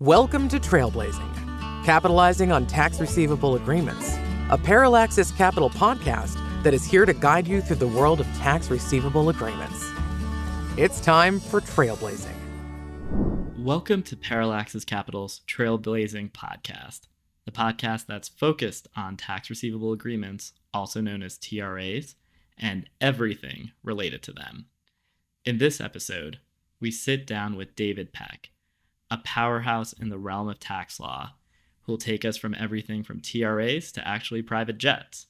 Welcome to TRAilblazing, capitalizing on tax receivable agreements, a Parallaxes Capital podcast that is here to guide you through the world of tax receivable agreements. It's time for TRAilblazing. Welcome to Parallaxes Capital's TRAilblazing podcast, the podcast that's focused on tax receivable agreements, also known as TRAs, and everything related to them. In this episode, we sit down with David Peck, a powerhouse in the realm of tax law, who will take us from everything from TRAs to actually private jets.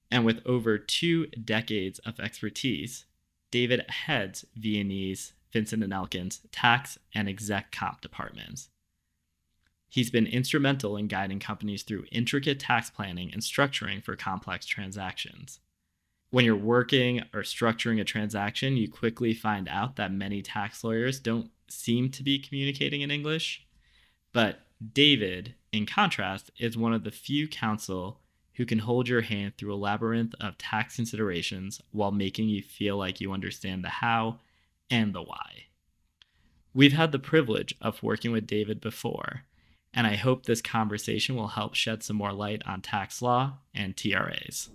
And with over 2 decades of expertise, David heads V&E's Vinson Elkins tax and exec comp departments. He's been instrumental in guiding companies through intricate tax planning and structuring for complex transactions. When you're working or structuring a transaction, you quickly find out that many tax lawyers don't seem to be communicating in English. But David, in contrast, is one of the few counsel who can hold your hand through a labyrinth of tax considerations while making you feel like you understand the how and the why. We've had the privilege of working with David before, and I hope this conversation will help shed some more light on tax law and TRAs.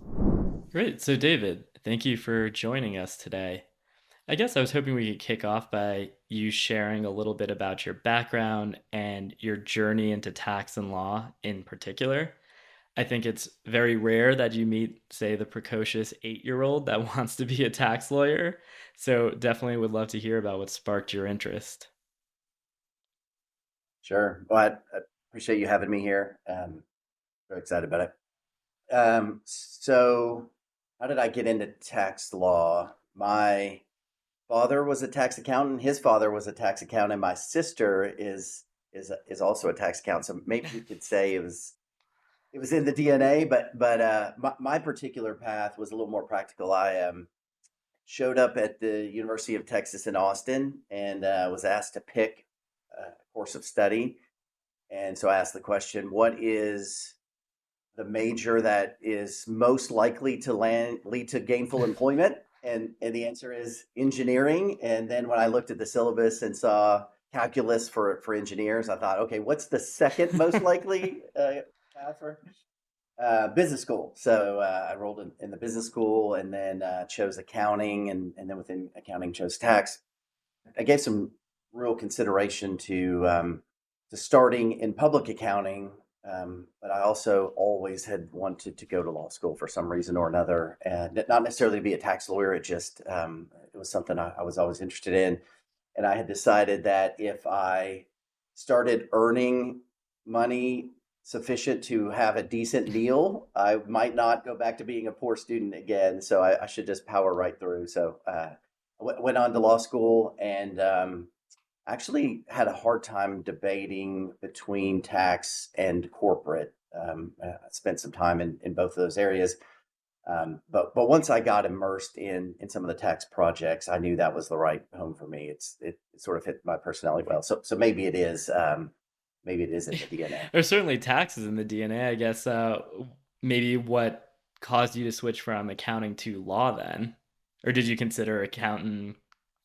Great. So David, thank you for joining us today. I guess I was hoping we could kick off by you sharing a little bit about your background and your journey into tax and law in particular. I think it's very rare that you meet, say, the precocious 8-year-old that wants to be a tax lawyer. So definitely would love to hear about what sparked your interest. Sure. Well, I appreciate you having me here. Very excited about it. So how did I get into tax law? My father was a tax accountant. His father was a tax accountant. My sister is also a tax accountant. So maybe you could say it was in the DNA. But my particular path was a little more practical. I showed up at the University of Texas in Austin and was asked to pick a course of study. And so I asked the question, what is the major that is most likely to lead to gainful employment? And the answer is engineering. And then when I looked at the syllabus and saw calculus for engineers, I thought, okay, what's the second most likely path for business school? So I enrolled in the business school and then chose accounting, and then within accounting chose tax. I gave some real consideration to starting in public accounting. But I also always had wanted to go to law school for some reason or another, and not necessarily to be a tax lawyer. It just it was something I was always interested in, and I had decided that if I started earning money sufficient to have a decent meal, I might not go back to being a poor student again. So I should just power right through. So I went on to law school and actually had a hard time debating between tax and corporate. I spent some time in both of those areas. But once I got immersed in some of the tax projects, I knew that was the right home for me. It sort of hit my personality well. So maybe it is in the DNA. There's certainly taxes in the DNA, I guess. Maybe what caused you to switch from accounting to law then? Or did you consider accounting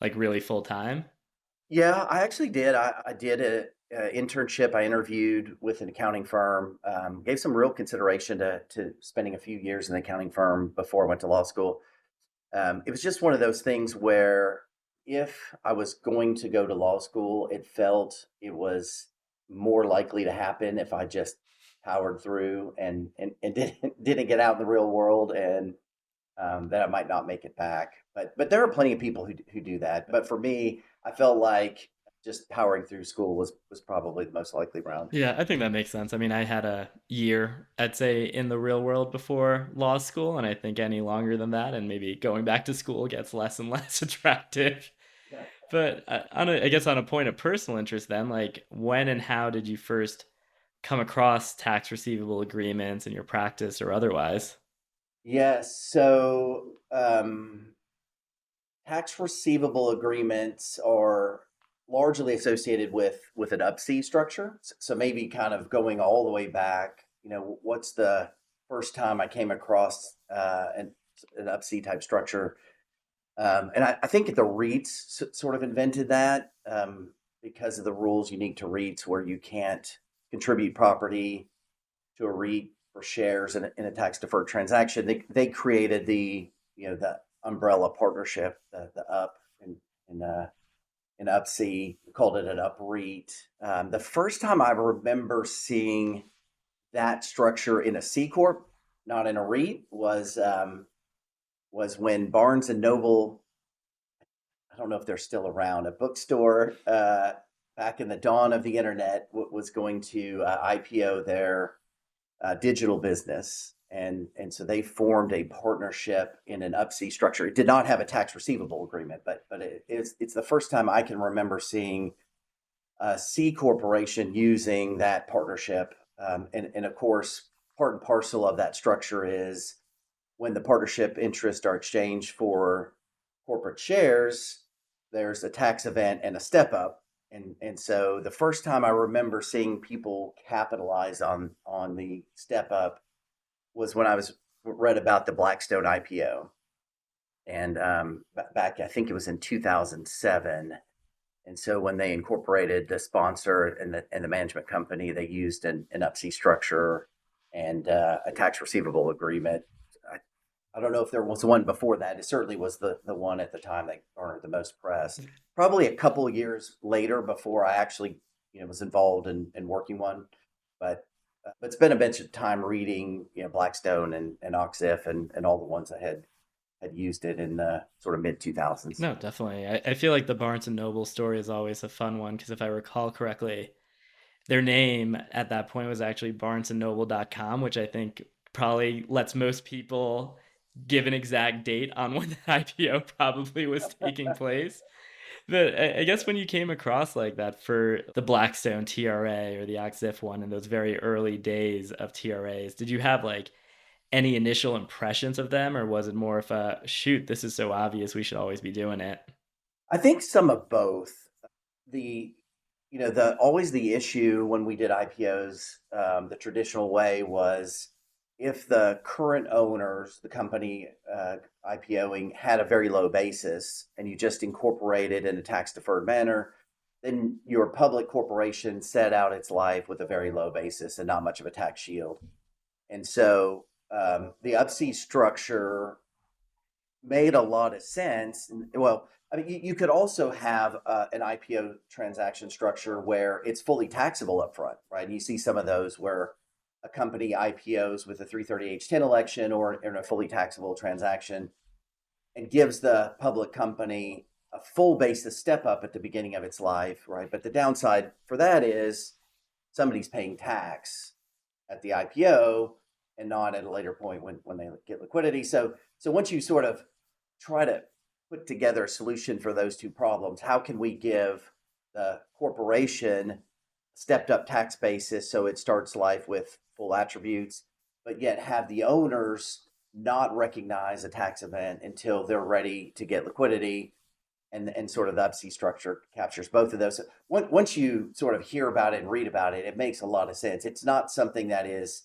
like really full time? Yeah, I actually did. I did an internship. I interviewed with an accounting firm, gave some real consideration to spending a few years in the accounting firm before I went to law school. It was just one of those things where if I was going to go to law school, it felt it was more likely to happen if I just powered through and didn't get out in the real world, and that I might not make it back. But there are plenty of people who do that. But for me, I felt like just powering through school was probably the most likely route. Yeah, I think that makes sense. I mean, I had a year, I'd say, in the real world before law school, and I think any longer than that, and maybe going back to school gets less and less attractive. Yeah. But I guess on a point of personal interest then, like when and how did you first come across tax receivable agreements in your practice or otherwise? Yes. So tax receivable agreements are largely associated with an up-C structure. So maybe kind of going all the way back, what's the first time I came across an up-C type structure? And I think the REITs sort of invented that. because of the rules unique to REITs where you can't contribute property to a REIT for shares in a tax deferred transaction. They created the umbrella partnership, the UP in UP-C, called it an UP-REIT. The first time I remember seeing that structure in a C corp, not in a REIT, was when Barnes and Noble, I don't know if they're still around, a bookstore back in the dawn of the internet, was going to IPO their digital business. And so they formed a partnership in an UP-C structure. It did not have a tax receivable agreement, but it's the first time I can remember seeing a C corporation using that partnership. And of course, part and parcel of that structure is when the partnership interests are exchanged for corporate shares, there's a tax event and a step up. And so the first time I remember seeing people capitalize on the step up was when I read about the Blackstone IPO. And back, I think it was in 2007. And so when they incorporated the sponsor and the management company, they used an UP-C structure and a tax receivable agreement. I don't know if there was one before that. It certainly was the one at the time that garnered the most press. Probably a couple of years later before I actually was involved in working one. But it's been a bunch of time reading Blackstone and OXIF and all the ones that had used it in the sort of mid 2000s. No, definitely. I feel like the Barnes and Noble story is always a fun one because if I recall correctly, their name at that point was actually barnesandnoble.com, which I think probably lets most people give an exact date on when the IPO probably was taking place. But I guess when you came across like that for the Blackstone TRA or the OXIF one in those very early days of TRAs, did you have like any initial impressions of them, or was it more of a shoot, this is so obvious we should always be doing it? I think some of both. The always the issue when we did IPOs, the traditional way was if the current owners, the company IPOing, had a very low basis and you just incorporated in a tax deferred manner, then your public corporation set out its life with a very low basis and not much of a tax shield. And so the UP-C structure made a lot of sense. Well, I mean, you could also have an IPO transaction structure where it's fully taxable upfront, right? And you see some of those where a company IPOs with a 330H10 election or in a fully taxable transaction and gives the public company a full basis step up at the beginning of its life, right? But the downside for that is somebody's paying tax at the IPO and not at a later point when they get liquidity. So once you sort of try to put together a solution for those two problems, how can we give the corporation stepped up tax basis so it starts life with full attributes, but yet have the owners not recognize a tax event until they're ready to get liquidity, and sort of the UP-C structure captures both of those. Once you sort of hear about it and read about it, it makes a lot of sense. It's not something that is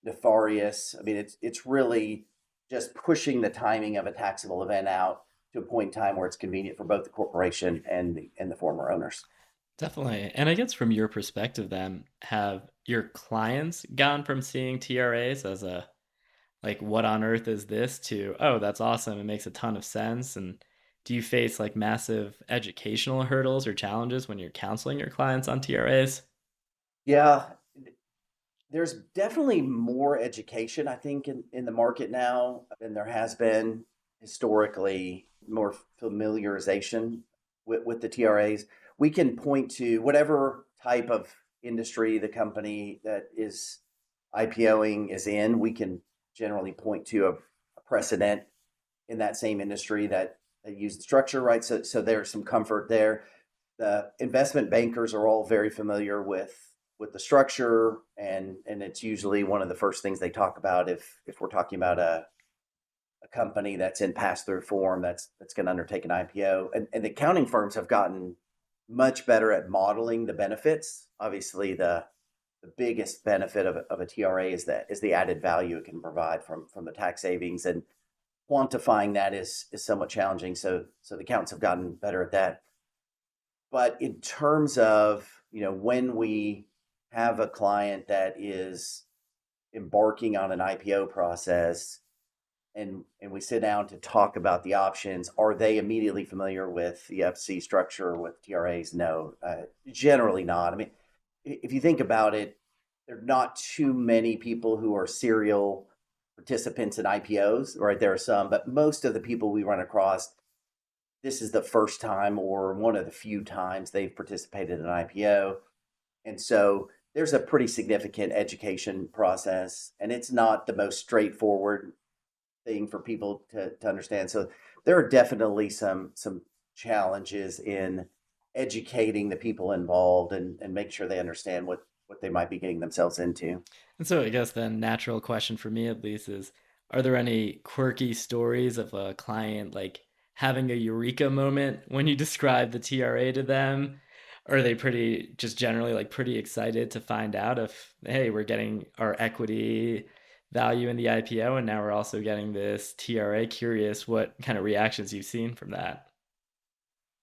nefarious. I mean, it's really just pushing the timing of a taxable event out to a point in time where it's convenient for both the corporation and the former owners. Definitely. And I guess from your perspective then, have your clients gone from seeing TRAs as a like what on earth is this to, oh, that's awesome, it makes a ton of sense? And do you face like massive educational hurdles or challenges when you're counseling your clients on TRAs? Yeah, there's definitely more education, I think, in the market now than there has been historically, more familiarization with the TRAs. We can point to whatever type of industry the company that is IPOing is in. We can generally point to a precedent in that same industry that use the structure, right? So there's some comfort there. The investment bankers are all very familiar with the structure, and it's usually one of the first things they talk about if we're talking about a company that's in pass-through form that's going to undertake an IPO. And the accounting firms have gotten much better at modeling the benefits. Obviously, the biggest benefit of a TRA is the added value it can provide from the tax savings, and quantifying that is somewhat challenging. So the accountants have gotten better at that. But in terms of, when we have a client that is embarking on an IPO process and we sit down to talk about the options, are they immediately familiar with the FC structure with TRAs? No, generally not. I mean, if you think about it, there are not too many people who are serial participants in IPOs, right? There are some, but most of the people we run across, this is the first time or one of the few times they've participated in an IPO. And so there's a pretty significant education process, and it's not the most straightforward thing for people to understand. So there are definitely some challenges in educating the people involved and make sure they understand what they might be getting themselves into. And so I guess the natural question for me at least is, are there any quirky stories of a client like having a eureka moment when you describe the TRA to them? Or are they pretty just generally like pretty excited to find out if, hey, we're getting our equity value in the IPO and now we're also getting this TRA? Curious what kind of reactions you've seen from that.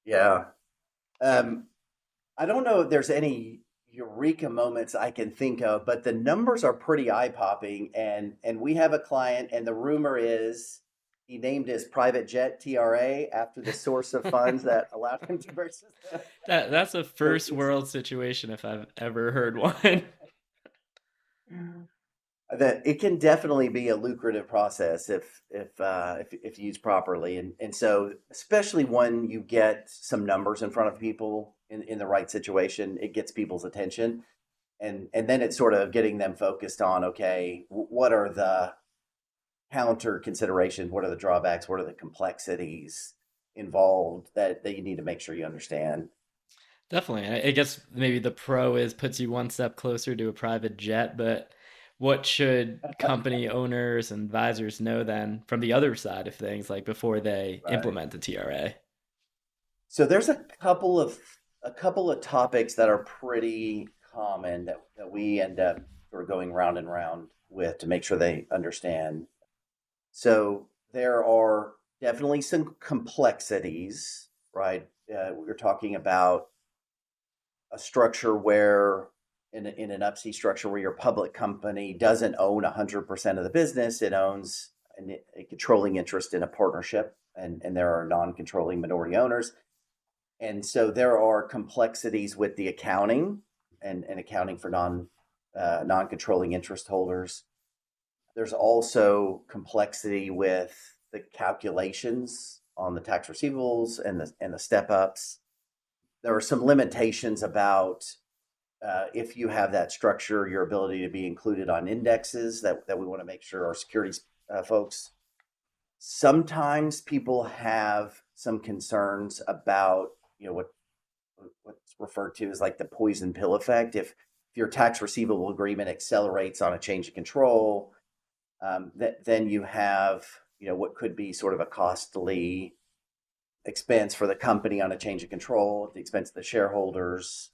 Yeah. I don't know if there's any eureka moments I can think of, but the numbers are pretty eye-popping. And we have a client, and the rumor is he named his private jet TRA after the source of funds that allowed him to purchase them. That's a first world situation if I've ever heard one. That it can definitely be a lucrative process if used properly, and so especially when you get some numbers in front of people in the right situation, it gets people's attention, and then it's sort of getting them focused on, okay, what are the counter considerations, what are the drawbacks, what are the complexities involved that you need to make sure you understand. Definitely. I guess maybe the pro is puts you one step closer to a private jet, but what should company owners and advisors know then from the other side of things, like before they Right. implement the TRA? So there's a couple of topics that are pretty common that we end up sort of going round and round with to make sure they understand. So there are definitely some complexities, right? We're talking about a structure where in an Up-C structure where your public company doesn't own 100% of the business, it owns a controlling interest in a partnership, and there are non-controlling minority owners. And so there are complexities with the accounting and accounting for non-controlling interest holders. There's also complexity with the calculations on the tax receivables and the step ups. There are some limitations about if you have that structure, your ability to be included on indexes that we want to make sure our securities folks. Sometimes people have some concerns about what's referred to as like the poison pill effect. If your tax receivable agreement accelerates on a change of control, then you have what could be sort of a costly expense for the company on a change of control at the expense of the shareholders.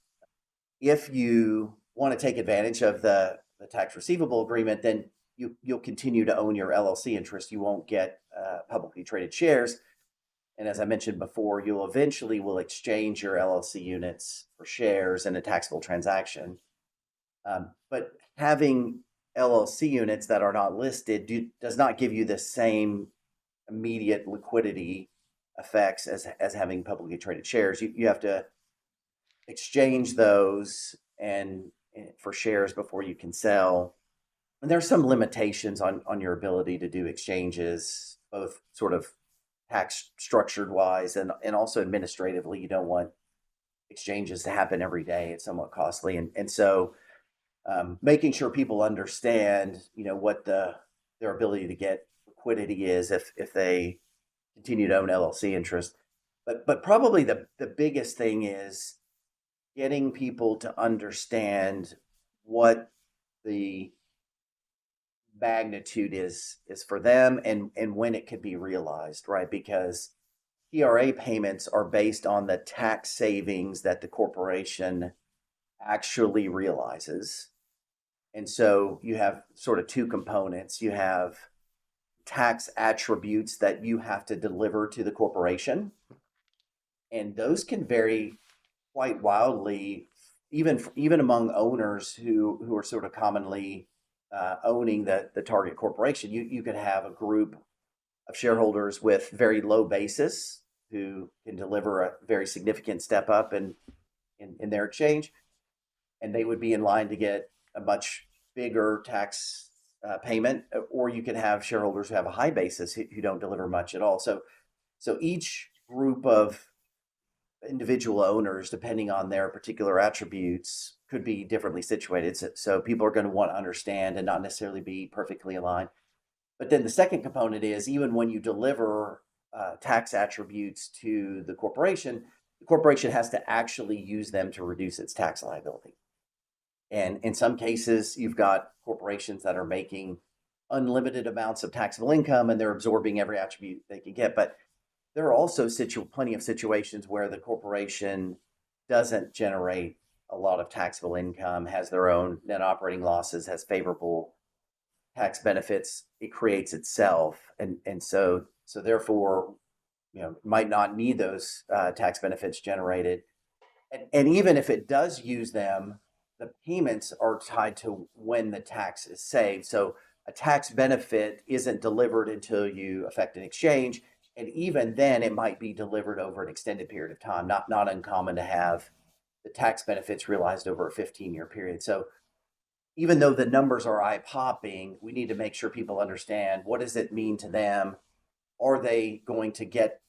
If you want to take advantage of the tax receivable agreement, then you'll continue to own your LLC interest. You won't get publicly traded shares. And as I mentioned before, you'll eventually will exchange your LLC units for shares in a taxable transaction. But having LLC units that are not listed does not give you the same immediate liquidity effects as having publicly traded shares. You have to exchange those and for shares before you can sell. And there's some limitations on your ability to do exchanges, both sort of tax structured wise and also administratively. You don't want exchanges to happen every day. It's somewhat costly. And so making sure people understand, what their ability to get liquidity is if they continue to own LLC interest. But probably the biggest thing is getting people to understand what the magnitude is for them and when it could be realized, right? Because TRA payments are based on the tax savings that the corporation actually realizes. And so you have sort of two components. You have tax attributes that you have to deliver to the corporation, and those can vary quite wildly, even among owners who are sort of commonly owning the target corporation. You could have a group of shareholders with very low basis who can deliver a very significant step up in their exchange, and they would be in line to get a much bigger tax payment. Or you could have shareholders who have a high basis who don't deliver much at all. So each group of individual owners, depending on their particular attributes, could be differently situated. So people are going to want to understand and not necessarily be perfectly aligned. But then the second component is, even when you deliver tax attributes to the corporation has to actually use them to reduce its tax liability. And in some cases, you've got corporations that are making unlimited amounts of taxable income and they're absorbing every attribute they can get. But there are also plenty of situations where the corporation doesn't generate a lot of taxable income, has their own net operating losses, has favorable tax benefits it creates itself, and so therefore, might not need those tax benefits generated. And even if it does use them, the payments are tied to when the tax is saved. So a tax benefit isn't delivered until you effect an exchange. And even then, it might be delivered over an extended period of time. Not uncommon to have the tax benefits realized over a 15-year period. So even though the numbers are eye-popping, we need to make sure people understand, what does it mean to them? Are they going to get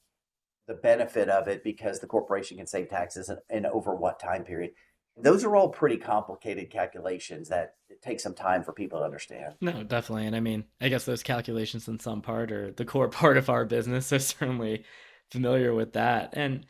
the benefit of it because the corporation can save taxes, and over what time period? Those are all pretty complicated calculations that it takes some time for people to understand. No, definitely. And I mean, I guess those calculations in some part are the core part of our business. So certainly familiar with that. And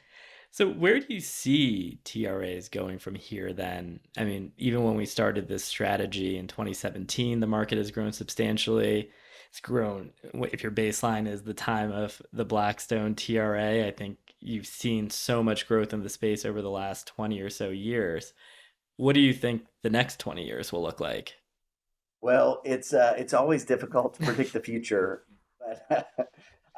so where do you see TRAs going from here then? I mean, even when we started this strategy in 2017, the market has grown substantially. It's grown. If your baseline is the time of the Blackstone TRA, I think you've seen so much growth in the space over the last 20 or so years. What do you think the next 20 years will look like? Well, it's always difficult to predict the future, but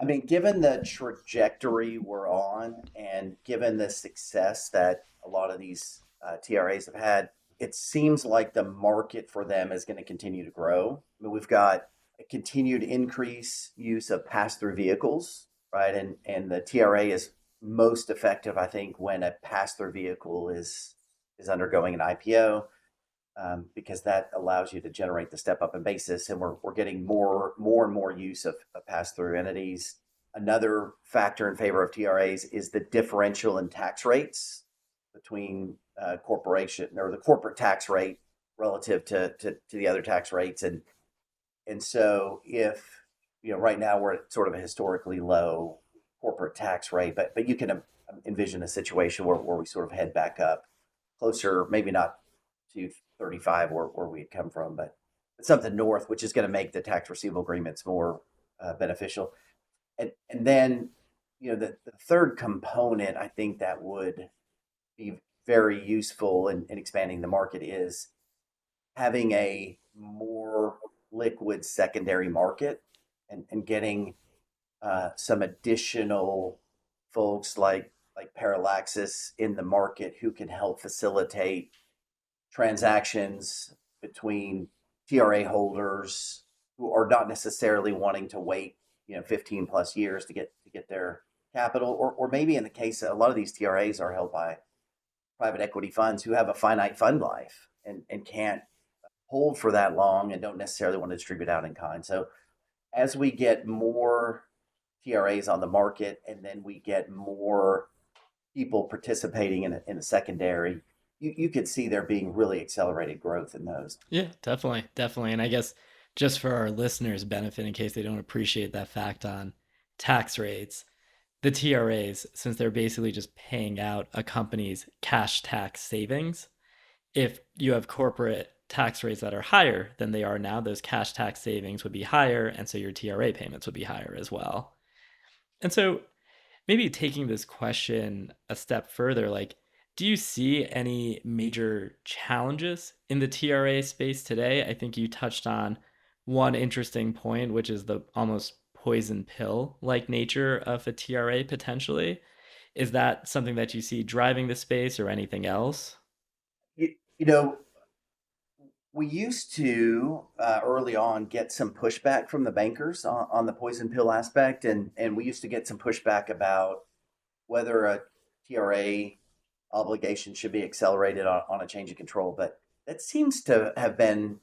I mean, given the trajectory we're on, and given the success that a lot of these TRAs have had, it seems like the market for them is going to continue to grow. I mean, we've got a continued increase use of pass-through vehicles, right? And the TRA is most effective, I think, when a pass-through vehicle is undergoing an IPO, because that allows you to generate the step up in basis, and we're getting more and more use of pass-through entities. Another factor in favor of TRAs is the differential in tax rates between corporation, or the corporate tax rate relative to the other tax rates. And so, if right now we're at sort of a historically low corporate tax rate, but you can envision a situation where we sort of head back up closer, maybe not to 35 where we had come from, but something north, which is going to make the tax receivable agreements more beneficial. And then, the third component, I think, that would be very useful in expanding the market is having a more liquid secondary market, and getting some additional folks like Parallaxes in the market who can help facilitate transactions between TRA holders who are not necessarily wanting to wait 15 plus years to get their capital, or maybe in the case, a lot of these TRAs are held by private equity funds who have a finite fund life and can't hold for that long and don't necessarily want to distribute out in kind. So as we get more TRAs on the market, and then we get more people participating in a secondary, you could see there being really accelerated growth in those. Yeah, definitely. Definitely. And I guess just for our listeners' benefit, in case they don't appreciate that fact on tax rates, the TRAs, since they're basically just paying out a company's cash tax savings, if you have corporate tax rates that are higher than they are now, those cash tax savings would be higher. And so your TRA payments would be higher as well. And so maybe taking this question a step further, like, do you see any major challenges in the TRA space today? I think you touched on one interesting point, which is the almost poison pill like nature of a TRA potentially. Is that something that you see driving the space or anything else? You know, we used to early on get some pushback from the bankers on the poison pill aspect, and we used to get some pushback about whether a TRA obligation should be accelerated on a change of control. But that seems to have been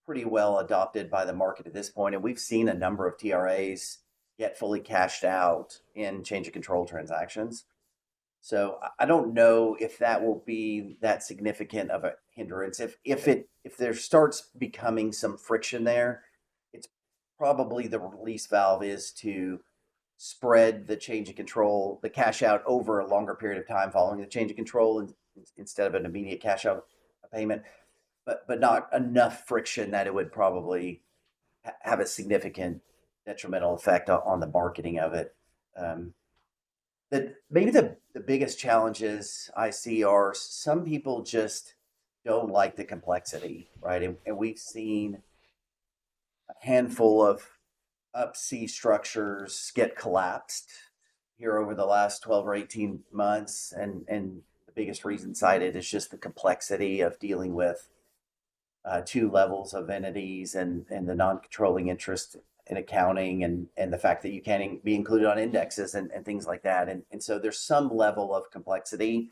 pretty well adopted by the market at this point, and we've seen a number of TRAs get fully cashed out in change of control transactions. So I don't know if that will be that significant of a hindrance. If there starts becoming some friction there, it's probably the release valve is to spread the change of control, the cash out over a longer period of time following the change of control instead of an immediate cash out payment, but not enough friction that it would probably have a significant detrimental effect on the marketing of it. Um, maybe the biggest challenges I see are some people just don't like the complexity, right? And we've seen a handful of up C structures get collapsed here over the last 12 or 18 months. And the biggest reason cited is just the complexity of dealing with two levels of entities and the non-controlling interest in accounting and the fact that you can't be included on indexes and things like that. And so there's some level of complexity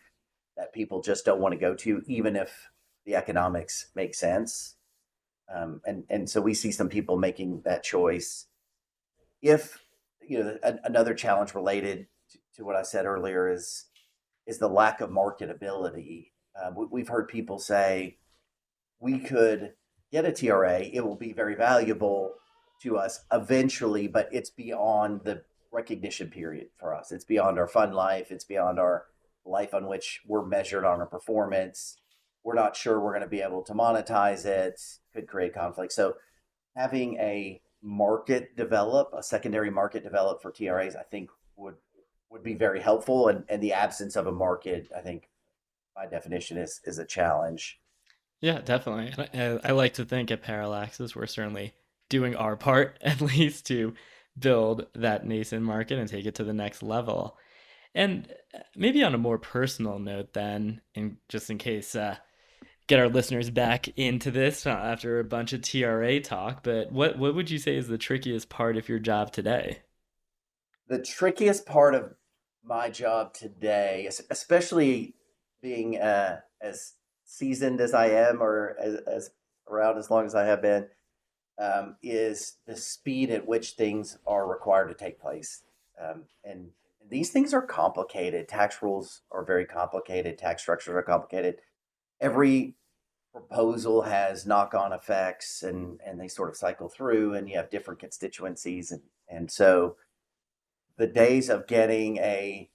that people just don't want to go to, even if the economics make sense. And so we see some people making that choice. If another challenge related to what I said earlier is the lack of marketability. We've heard people say we could get a TRA, it will be very valuable to us eventually, but it's beyond the recognition period for us. It's beyond our fund life. It's beyond our life on which we're measured on our performance. We're not sure we're going to be able to monetize it. Could create conflict. So having a secondary market develop for TRAs, I think would be very helpful. And the absence of a market, I think, by definition, is a challenge. Yeah, definitely. And I like to think at Parallaxes, we're certainly doing our part, at least, to build that nascent market and take it to the next level. And maybe on a more personal note, then, and just in case, get our listeners back into this after a bunch of TRA talk, but what would you say is the trickiest part of your job today? The trickiest part of my job today, especially being as seasoned as I am, or as around as long as I have been, is the speed at which things are required to take place. And these things are complicated. Tax rules are very complicated. Tax structures are complicated. Every proposal has knock-on effects, and they sort of cycle through, and you have different constituencies. And so the days of getting a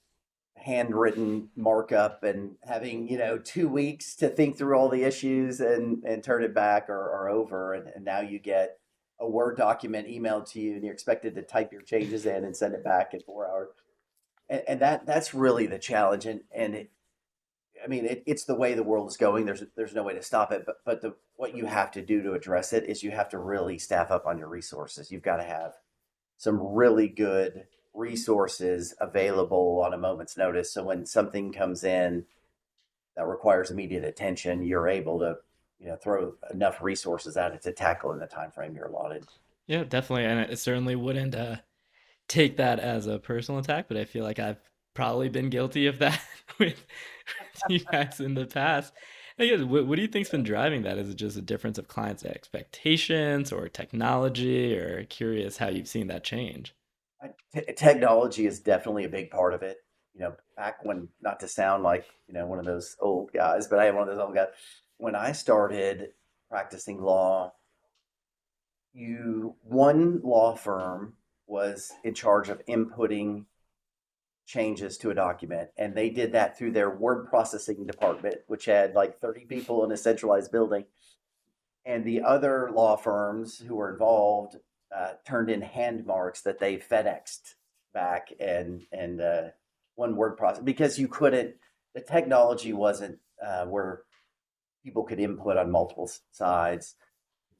handwritten markup and having 2 weeks to think through all the issues and turn it back are over, and now you get a Word document emailed to you and you're expected to type your changes in and send it back in 4 hours, and that's really the challenge. It's the way the world is going. There's no way to stop it, but what you have to do to address it is you have to really staff up on your resources. You've got to have some really good resources available on a moment's notice. So when something comes in that requires immediate attention, you're able to, throw enough resources at it to tackle in the time frame you're allotted. Yeah, definitely. And I certainly wouldn't take that as a personal attack, but I feel like I've probably been guilty of that with you guys in the past. I guess, what do you think's been driving that? Is it just a difference of clients' expectations or technology, or curious how you've seen that change? Technology is definitely a big part of it. Back when, not to sound like, one of those old guys, but I am one of those old guys. When I started practicing law, one law firm was in charge of inputting changes to a document, and they did that through their word processing department, which had like 30 people in a centralized building. And the other law firms who were involved turned in hand marks that they FedExed back, and one word process, because you couldn't. The technology wasn't where people could input on multiple sides.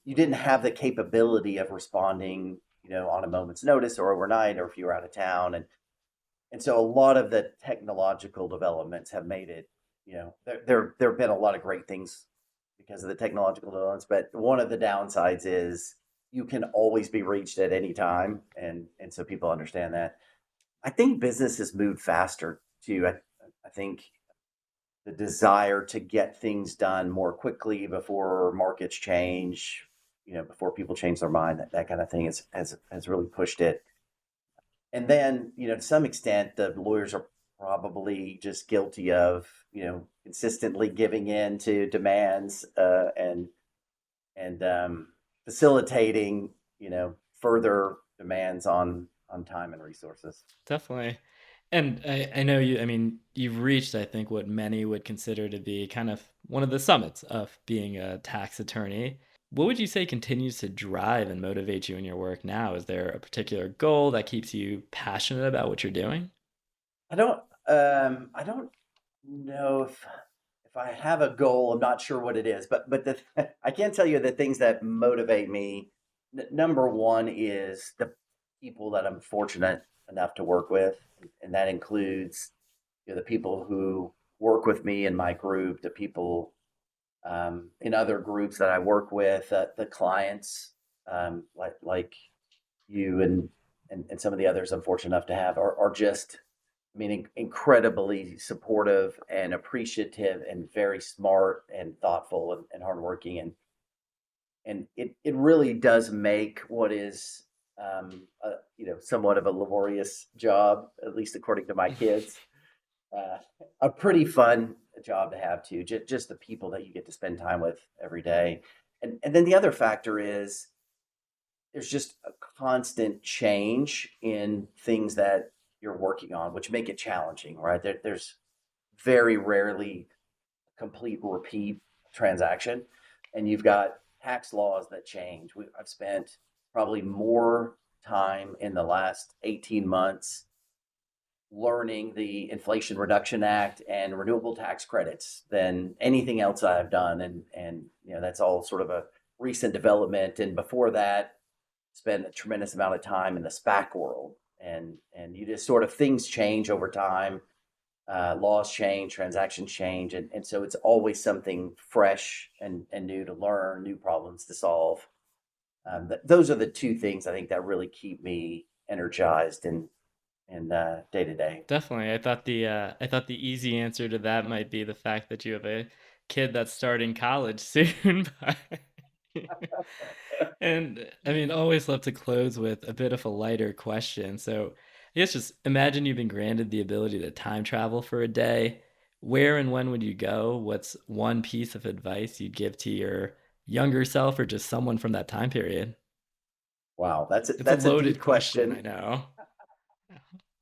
You didn't have the capability of responding, on a moment's notice or overnight, or if you were out of town, And so a lot of the technological developments have made it, there have been a lot of great things because of the technological developments, but one of the downsides is you can always be reached at any time, and so people understand that. I think business has moved faster too. I think the desire to get things done more quickly before markets change, before people change their mind, that kind of thing has really pushed it. And then, to some extent, the lawyers are probably just guilty of, consistently giving in to demands, and facilitating, further demands on time and resources. Definitely. And I know you've reached, I think, what many would consider to be kind of one of the summits of being a tax attorney. What would you say continues to drive and motivate you in your work now? Is there a particular goal that keeps you passionate about what you're doing? I don't know if I have a goal. I'm not sure what it is, but I can tell you the things that motivate me. Number one is the people that I'm fortunate enough to work with, and that includes, the people who work with me in my group, the people in other groups that I work with, the clients, like you and some of the others I'm fortunate enough to have are just, I mean, incredibly supportive and appreciative and very smart and thoughtful and hardworking. And it really does make what is, somewhat of a laborious job, at least according to my kids, uh, a pretty fun job to have too. Just the people that you get to spend time with every day. And then the other factor is there's just a constant change in things that you're working on, which make it challenging, right? There's very rarely a complete repeat transaction, and you've got tax laws that change. I've spent probably more time in the last 18 months learning the Inflation Reduction Act and renewable tax credits than anything else I've done, and that's all sort of a recent development. And before that, spent a tremendous amount of time in the SPAC world, and you just sort of things change over time, laws change, transactions change, and so it's always something fresh and new to learn, new problems to solve. Those are the two things I think that really keep me energized and day to day. Definitely. I thought the easy answer to that might be the fact that you have a kid that's starting college soon. But and always love to close with a bit of a lighter question. So I guess just imagine you've been granted the ability to time travel for a day. Where and when would you go? What's one piece of advice you'd give to your younger self or just someone from that time period? Wow, It's a that's a deep loaded question, I question. know.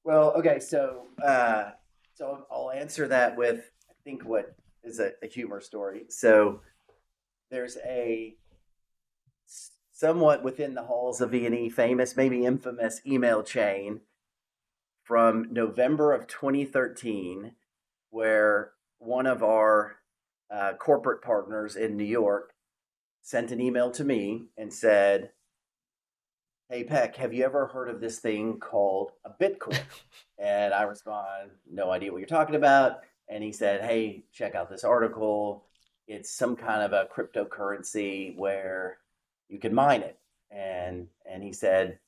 Well, okay, so I'll answer that with, I think, what is a humor story. So there's a somewhat within the halls of E&E famous, maybe infamous email chain from November of 2013, where one of our corporate partners in New York sent an email to me and said, "Hey Peck, have you ever heard of this thing called a Bitcoin?" And I respond, "No idea what you're talking about." And he said, "Hey, check out this article. It's some kind of a cryptocurrency where you can mine it." And he said,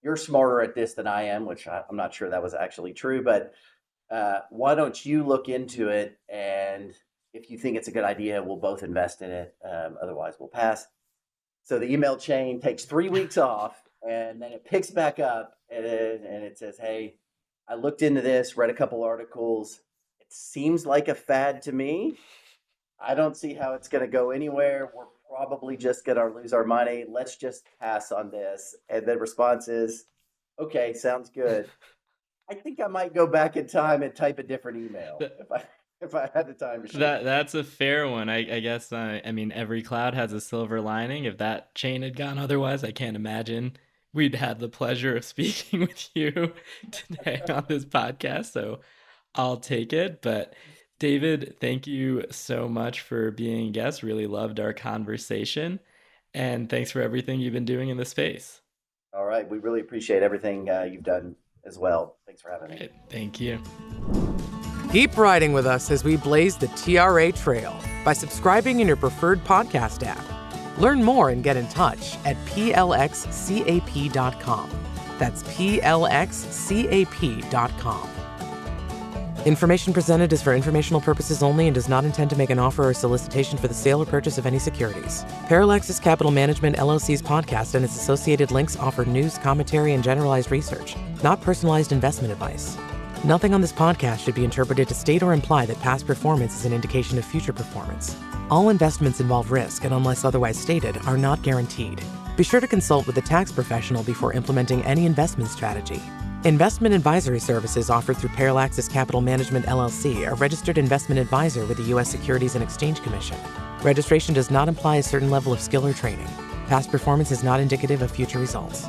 "You're smarter at this than I am," which I'm not sure that was actually true, but why don't you look into it? And if you think it's a good idea, we'll both invest in it. Otherwise, we'll pass. So the email chain takes 3 weeks off, and then it picks back up, and it says, "Hey, I looked into this, read a couple articles. It seems like a fad to me. I don't see how it's going to go anywhere. We're probably just going to lose our money. Let's just pass on this." And the response is, "Okay, sounds good." I think I might go back in time and type a different email Th- if I had the time machine. that's a fair one. I guess every cloud has a silver lining. If that chain had gone otherwise, I can't imagine we'd had the pleasure of speaking with you today on this podcast. So I'll take it. But David, thank you so much for being a guest. Really loved our conversation. And thanks for everything you've been doing in the space. All right, we really appreciate everything you've done as well. Thanks for having me. Thank you. Keep riding with us as we blaze the TRA trail by subscribing in your preferred podcast app. Learn more and get in touch at plxcap.com. That's plxcap.com. Information presented is for informational purposes only and does not intend to make an offer or solicitation for the sale or purchase of any securities. Parallaxes Capital Management LLC's podcast and its associated links offer news, commentary, and generalized research, not personalized investment advice. Nothing on this podcast should be interpreted to state or imply that past performance is an indication of future performance. All investments involve risk and, unless otherwise stated, are not guaranteed. Be sure to consult with a tax professional before implementing any investment strategy. Investment advisory services offered through Parallaxes Capital Management LLC, a registered investment advisor with the U.S. Securities and Exchange Commission. Registration does not imply a certain level of skill or training. Past performance is not indicative of future results.